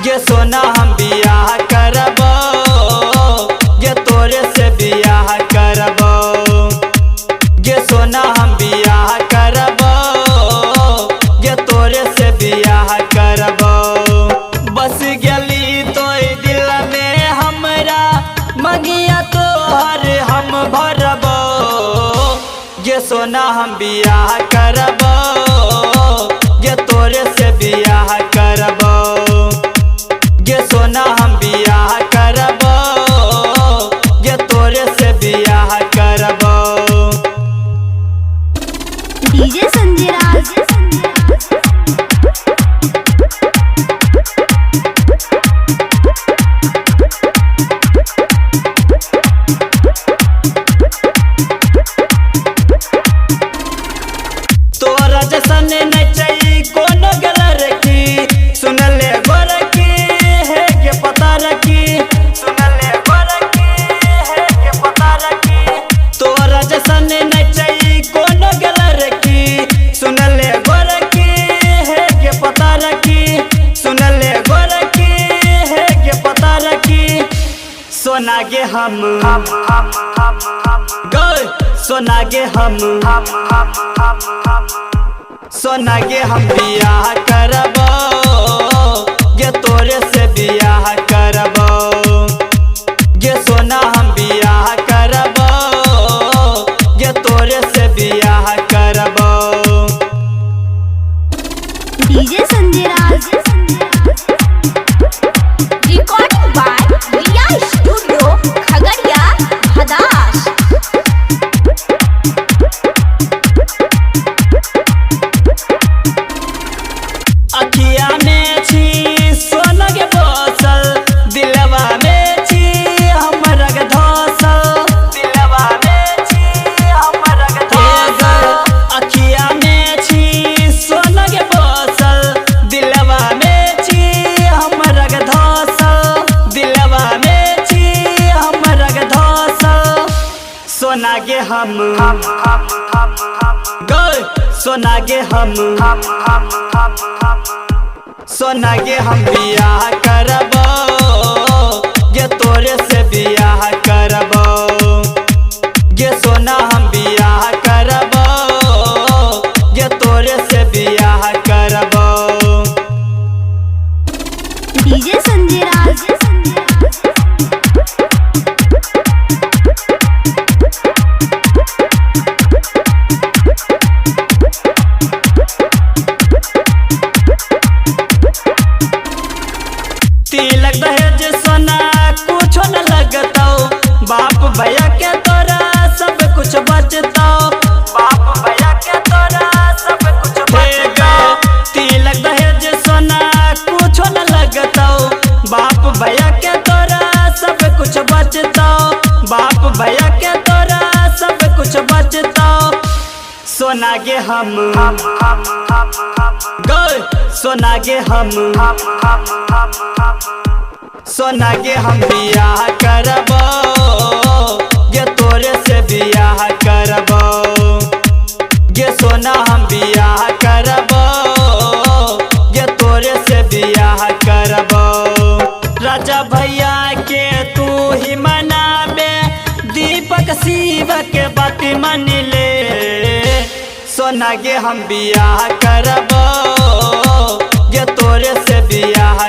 ये सोना हम बियाह करबो, ये तोरे से बियाह करबो। ये सोना हम बियाह करबो, ये तोरे से बियाह करबो। बस गली तो दिल में हमरा मगिया तोहर हम भरबो। ये सोना हम बियाह करबो, ये तोरे से बियाह करबो। ये सोना हम बियाह करबो, ये तोरे से बियाह करबो। डीजे संजय राज। तोरा जैसन नचई कोनो गलर की, सुन ले गोर की है के पता रखी। सुन ले गोर की है के पता रखी। तोरा जैसन नचई कोनो गलर की, सुन ले गोर की है के पता रखी। सुन ले गोर की है के पता रखी। सोना गे हम गए, सोना गे हम सोना गे हम बियाह करबो, ये तोरे से बियाह करबो। ये सोना हम बियाह करबो, ये तोरे से बियाह करबो। DJ Sanjay Raj. Recording by Riya studio Khagaria Bhadas. अखिया में छी सोना के बसल, दिलवा में छी हमरा के धसल। दिलवा में छी हमरा के धसल। अखिया में छी सोना के बसल, दिलवा में छी हमरा के धसल। दिलवा में छी हमरा के धसल। सोना गे हम गए, सोना गे हम सोना गे हम बियाह करबो, ये तोरे से बियाह करबो। ये सोना हम बियाह करबो, ये तोरे से बियाह करबो। डीजे संजय राज। तिलक दहेज सोना कुछो न लगतौ, बाप भैया के तोरा सब कुछ बचतौ। बाप भैया के तोरा सब कुछ बचतौ। तिलक दहेज सोना कुछो न लगतौ, बाप भैया के तोरा सब कुछ बचतौ। बाप भैया के तोरा सब कुछ बचतौ। सोना गे हम गए, सोना गे हम सोना गे हम बियाह करबो, ये तोरे से बियाह करबो। ये सोना हम बियाह करबो, ये तोरे से बियाह करबो। राजा भैया के तू ही मनाबे, दीपक शिव के बात मान ले। सोना गे हम बियाह करबो, ये तोरे से बियाह